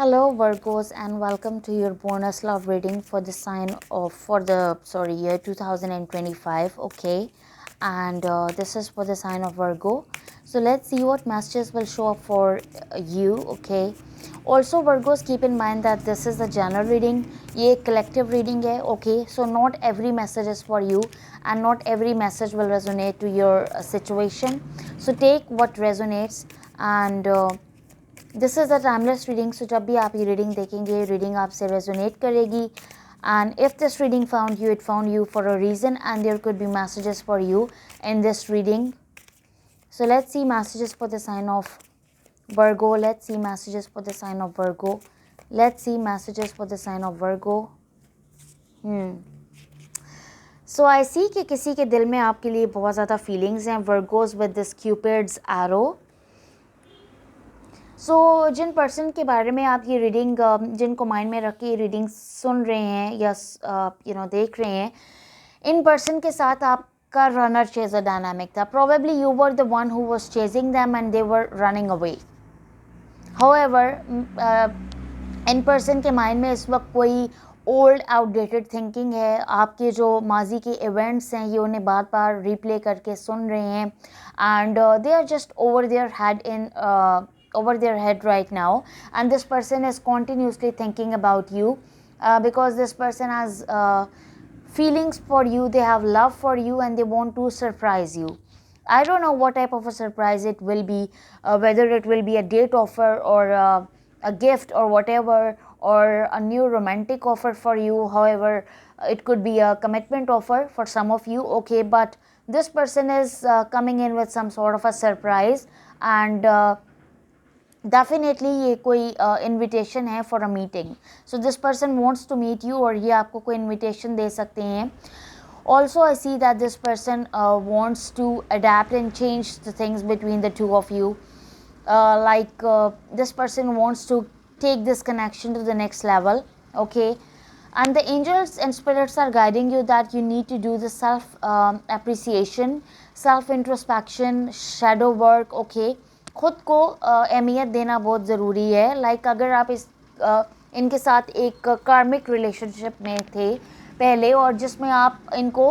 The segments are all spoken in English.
Hello Virgos and welcome to your bonus love reading for the year 2025. Okay, and this is for the sign of Virgo. So let's see what messages will show up for you. Okay, also Virgos, keep in mind that this is a general reading. ये collective reading है. Okay, so not every message is for you and not every message will resonate to your situation. So take what resonates and this is a timeless reading. So जब भी आप ये reading देखेंगे, reading आपसे resonate करेगी. And if this reading found you, it found you for a reason, and there could be messages for you in this reading. So let's see messages for the sign of Virgo. Let's see messages for the sign of Virgo. Let's see messages for the sign of Virgo. So I see कि किसी के दिल में आपके लिए बहुत ज़्यादा feelings हैं. Virgos with this Cupid's arrow. So जिन पर्सन के बारे में आप ये रीडिंग जिनको माइंड में रख के ये रीडिंग सुन रहे हैं या देख रहे हैं, इन पर्सन के साथ आपका रनर चेजर डायनामिक था. Probably you were the one who was chasing them and they were running away. However in person के माइंड में इस वक्त कोई ओल्ड आउटडेटेड थिंकिंग है. आपके जो माजी के इवेंट्स हैं ये उन्हें बार बार रिप्ले करके सुन रहे हैं and they are just over their head right now, and this person is continuously thinking about you because this person has feelings for you, they have love for you, and they want to surprise you. I don't know what type of a surprise it will be, whether it will be a date offer or a gift or whatever, or a new romantic offer for you. However, it could be a commitment offer for some of you. Okay, but this person is coming in with some sort of a surprise, and definitely ये कोई invitation है for a meeting. So this person wants to meet you और ये आपको कोई invitation दे सकते हैं. Also, I see that this person wants to adapt and change the things between the two of you. This person wants to take this connection to the next level. Okay, and the angels and spirits are guiding you that you need to do the self appreciation, self introspection, shadow work. Okay, खुद को अहमियत देना बहुत ज़रूरी है. Like अगर आप इनके साथ एक कार्मिक रिलेशनशिप में थे पहले और जिसमें आप इनको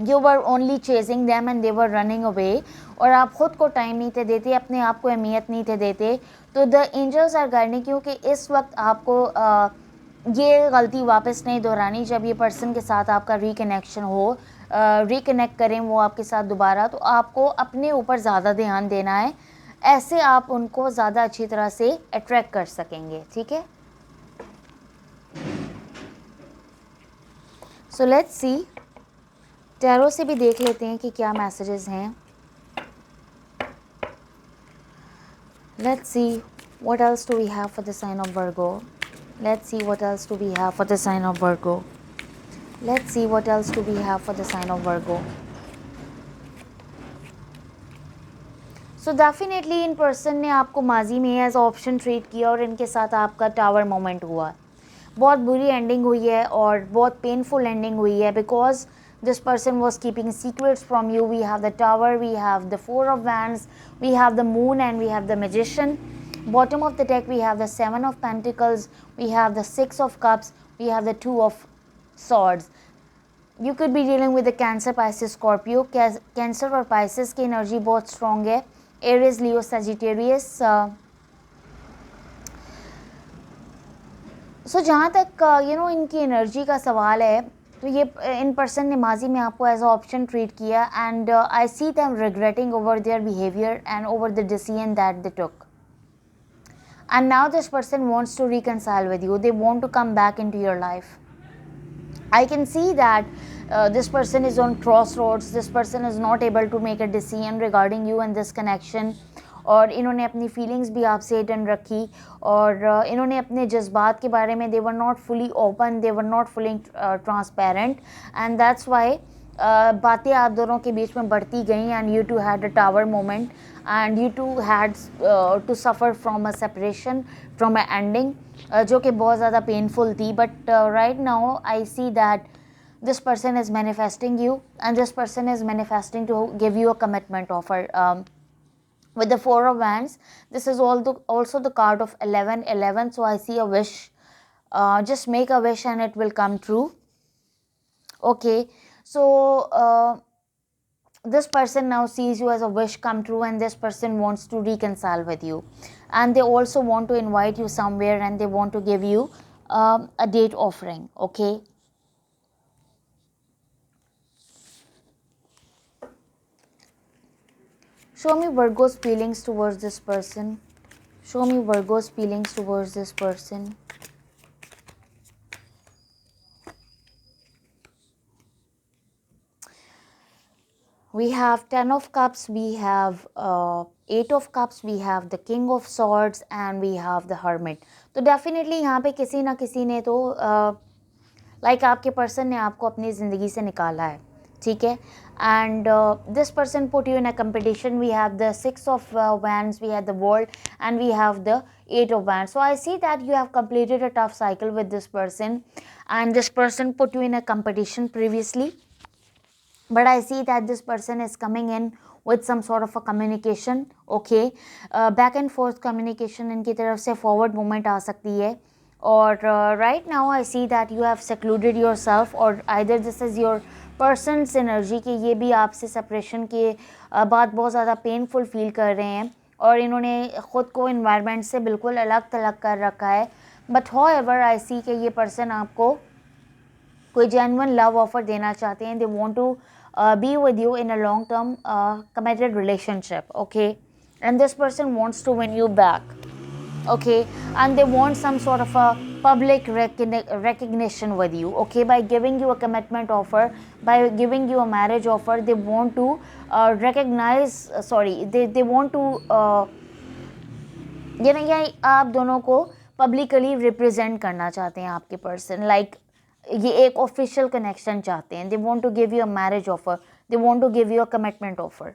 you were only chasing them and they were running away और आप ख़ुद को टाइम नहीं थे देते, अपने आप को अहमियत नहीं थे देते, तो द एंजल्स आर गाइडिंग क्योंकि इस वक्त आपको ये गलती वापस नहीं दोहरानी. जब ये पर्सन के साथ आपका रिकनेक्शन हो, रिकनेक्ट करें वो आपके साथ दोबारा, तो आपको अपने ऊपर ज़्यादा ध्यान देना है. ऐसे आप उनको ज़्यादा अच्छी तरह से अट्रैक्ट कर सकेंगे. ठीक है, सो लेट्स सी. टैरो से भी देख लेते हैं कि क्या मैसेजेस हैं. Let's see what else do we have for the sign of Virgo. Let's see what else do we have for the sign of Virgo. Let's see what else do we have for the sign of Virgo. So definitely इन person ने आपको माजी में as option treat किया और इनके साथ आपका टावर मोमेंट हुआ. बहुत बुरी एंडिंग हुई है और बहुत पेनफुल एंडिंग हुई है because this person was keeping secrets from you. We have the tower, we have the 4 of wands, we have the moon and we have the magician. Bottom of the deck we have the 7 of Pentacles, we have the 6 of Cups, we have the 2 of Swords. You could be dealing with the Cancer, Pisces, Scorpio. Cancer और Pisces की energy बहुत strong है. Aries, Leo, Sagittarius. सो जहाँ तक इनकी energy का सवाल है, तो ये इन पर्सन ने माजी में आपको एज अ ऑप्शन ट्रीट किया and I see them regretting over their behaviour and over the decision that they took. And now this person wants to reconcile with you. They want to come back into your life. I can see that this person is on crossroads. This person is not able to make a decision regarding you and this connection. और इन्होंने अपनी feelings भी आपसे hidden रखी और इन्होंने अपने जज्बात के बारे में they were not fully open, they were not fully transparent, and that's why बातें आप दोनों के बीच में बढ़ती गई and you too had a tower moment and you too had to suffer from a separation, from a ending जो कि बहुत ज़्यादा पेनफुल थी. But right now I see that this person is manifesting you and this person is manifesting to give you a commitment offer. with the Four of Wands. This is also the card of 1111. So I see a wish. Just make a wish and it will come true. Okay, so this person now sees you as a wish come true, and this person wants to reconcile with you, and they also want to invite you somewhere, and they want to give you a date offering. Okay, show me Virgo's feelings towards this person. Show me Virgo's feelings towards this person. We have 10 of Cups, we have 8 of Cups, we have the King of Swords, and we have the Hermit. तो definitely यहाँ पे किसी ना किसी ने तो like आपके person ने आपको अपनी ज़िंदगी से निकाला है, ठीक है. And this person put you in a competition. We have the 6 of Wands, we have the World, and we have the 8 of Wands. So I see that you have completed a tough cycle with this person, and this person put you in a competition previously. But I see that this person is coming in with some sort of a communication. Okay, back and forth communication इनकी तरफ से forward movement आ सकती है. और right now I see that you have secluded yourself, or either this is your person's energy कि ये भी आपसे separation के बाद बहुत ज़्यादा painful feel कर रहे हैं, और इन्होंने ख़ुद को environment से बिल्कुल अलग थलग कर रखा है. But however I see कि ये person आपको कोई genuine love offer देना चाहते हैं. They want to be with you in a long term committed relationship. Okay, and this person wants to win you back. Okay, and they want some sort of a public recognition with you. Okay, by giving you a commitment offer, by giving you a marriage offer, they want to recognize, they want to ये आप दोनों को publicly represent करना चाहते हैं आपके person. Like ये एक ऑफिशियल कनेक्शन चाहते हैं. They want to give you a marriage offer, they want to give you a commitment offer.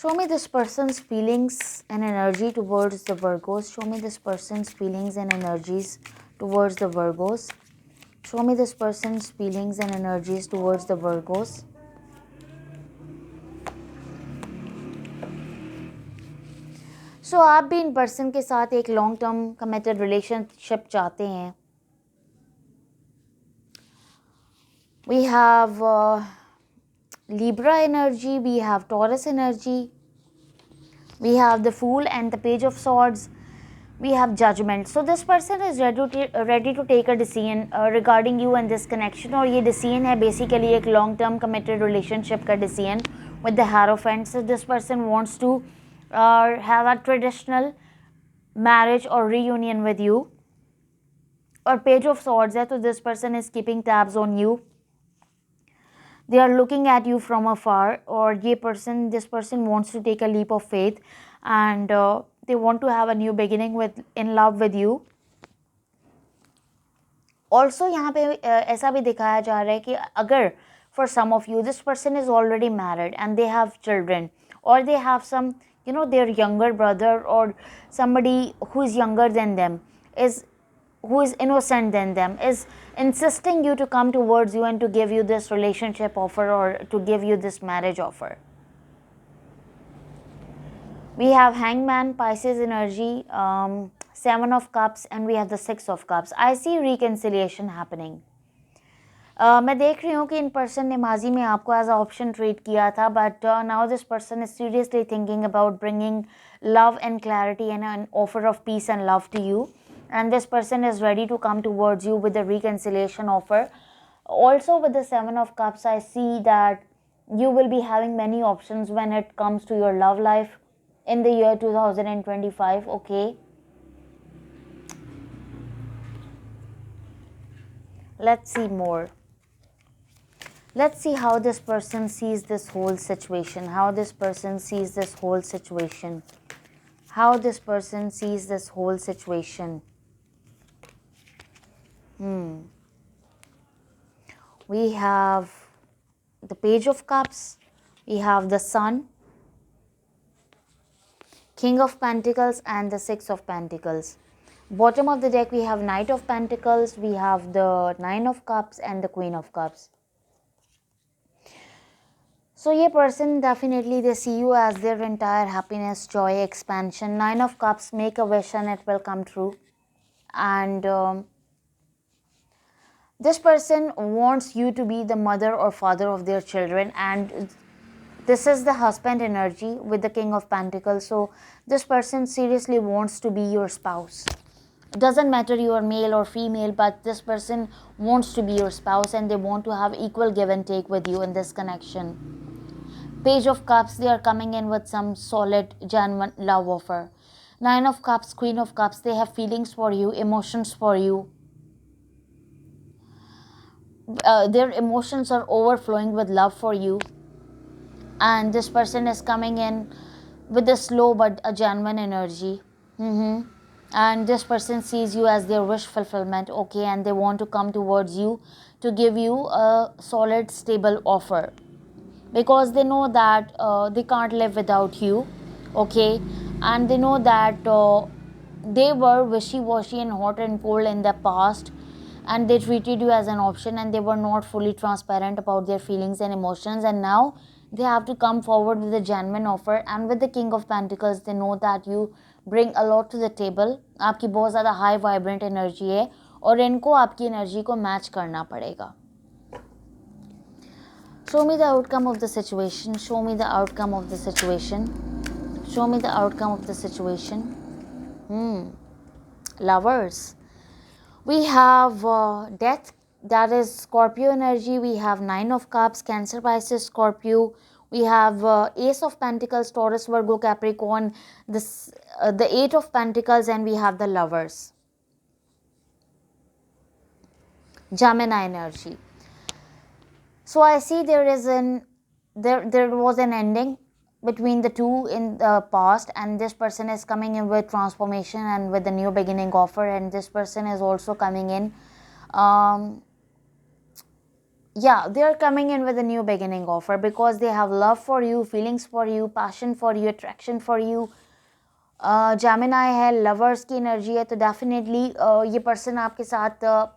Show me this person's feelings and energy towards the Virgos. Show me this person's feelings and energies towards the Virgos. Show me this person's feelings and energies towards the Virgos. So आप भी in person के साथ एक long term committed relationship चाहते हैं. We have Libra energy, we have Taurus energy, we have the Fool and the Page of Swords, we have Judgment. So this person is ready to take a decision regarding you and this connection, और ये decision है basically एक long term committed relationship का decision with the Hierophant. So this person wants to have a traditional marriage or reunion with you. और Page of Swords है, तो this person is keeping tabs on you. They are looking at you from afar, or this person wants to take a leap of faith, and they want to have a new beginning in love with you. Also यहाँ पे ऐसा भी दिखाया जा रहा है कि अगर for some of you this person is already married and they have children, or they have some their younger brother or somebody who is younger than them, who is innocent than them, is insisting you to come towards you and to give you this relationship offer or to give you this marriage offer. We have Hangman, Pisces energy, 7 of Cups, and we have the 6 of Cups. I see reconciliation happening. मैं देख रही हूँ कि इन person ने माजी में आपको as a option treat किया था, but now this person is seriously thinking about bringing love and clarity and an offer of peace and love to you. And this person is ready to come towards you with a reconciliation offer. Also with the 7 of Cups, I see that you will be having many options when it comes to your love life in the year 2025. Okay, let's see more. Let's see how this person sees this whole situation. How this person sees this whole situation. How this person sees this whole situation. We have the Page of Cups, we have the Sun, King of Pentacles, and the 6 of Pentacles. Bottom of the deck we have Knight of Pentacles, we have the 9 of Cups and the Queen of Cups. So ये person definitely they see you as their entire happiness, joy, expansion. 9 of Cups, make a wish and it will come true. And this person wants you to be the mother or father of their children, and this is the husband energy with the King of Pentacles. So this person seriously wants to be your spouse. It doesn't matter you are male or female, but this person wants to be your spouse and they want to have equal give and take with you in this connection. Page of Cups, they are coming in with some solid, genuine love offer. 9 of Cups, Queen of Cups, they have feelings for you, emotions for you. Their emotions are overflowing with love for you. And this person is coming in with a slow but a genuine energy. And this person sees you as their wish fulfillment, okay, and they want to come towards you to give you a solid, stable offer, because they know that they can't live without you, okay, and they know that they were wishy-washy and hot and cold in the past, and they treated you as an option, and they were not fully transparent about their feelings and emotions, and now they have to come forward with a genuine offer. And with the King of Pentacles, they know that you bring a lot to the table. आपकी बहुत ज़्यादा high vibrant energy है और इनको आपकी energy को match करना पड़ेगा. Show me the outcome of the situation. Show me the outcome of the situation. Show me the outcome of the situation. Lovers. We have Death, that is Scorpio energy. We have 9 of Cups, Cancer, Pisces, Scorpio. We have Ace of Pentacles, Taurus, Virgo, Capricorn. The 8 of Pentacles, and we have the Lovers. Gemini energy. So I see there was an ending between the two in the past, and this person is coming in with transformation and with a new beginning offer, and this person is also coming in they are coming in with a new beginning offer because they have love for you, feelings for you, passion for you, attraction for you. Gemini है, lovers की energy है, तो definitely ये person आपके साथ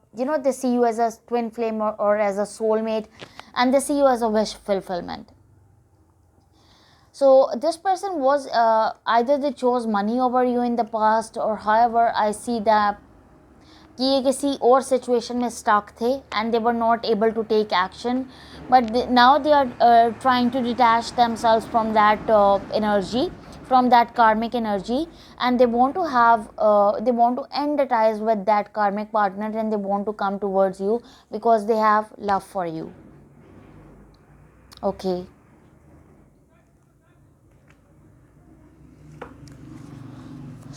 they see you as a twin flame or as a soulmate, and they see you as a wish fulfillment. So this person was either they chose money over you in the past, or however I see that कि ये किसी और situation में stuck थे and they were not able to take action, but now they are trying to detach themselves from that energy, from that karmic energy, and they want to end the ties with that karmic partner, and they want to come towards you because they have love for you. Okay.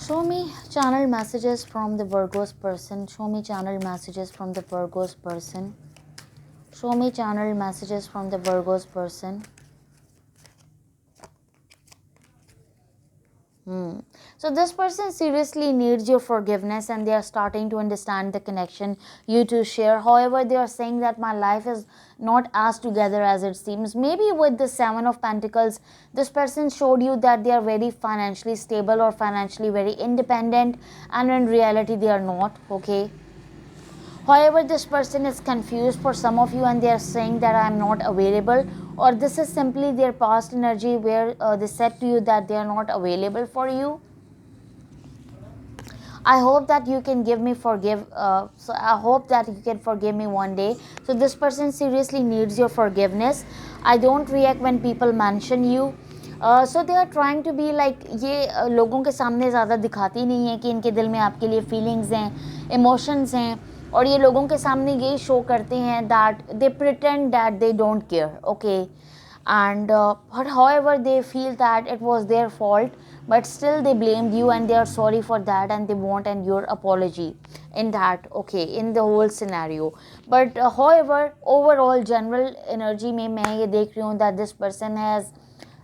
Show me channel messages from the Virgo's person. Show me channel messages from the Virgo's person. Show me channel messages from the Virgo's person. So this person seriously needs your forgiveness, and they are starting to understand the connection you two share. However, they are saying that my life is not as together as it seems. Maybe with the 7 of Pentacles, this person showed you that they are very financially stable or financially very independent, and in reality they are not, okay. However, this person is confused for some of you, and they are saying that I am not available, or this is simply their past energy where they said to you that they are not available for you. I hope that you can so I hope that you can forgive me one day. So this person seriously needs your forgiveness. I don't react when people mention you. So they are trying to be like, ये लोगों के सामने ज़्यादा दिखाती नहीं है कि इनके दिल में आपके लिए feelings हैं, emotions हैं, और ये लोगों के सामने ये शो करते हैं that they pretend that they don't care, okay, and but however they feel that it was their fault, but still they blamed you and they are sorry for that, and they want your apology in that, okay, in the whole scenario. But however, overall general energy में मैं ये देख रही हूँ that this person has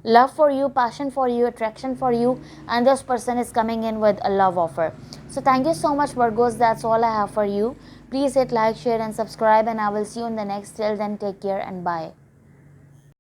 love for you, passion for you, attraction for you, and this person is coming in with a love offer. So thank you so much, Virgos. That's all I have for you. Please hit like, share and subscribe, and I will see you in the next. Till then, take care and bye.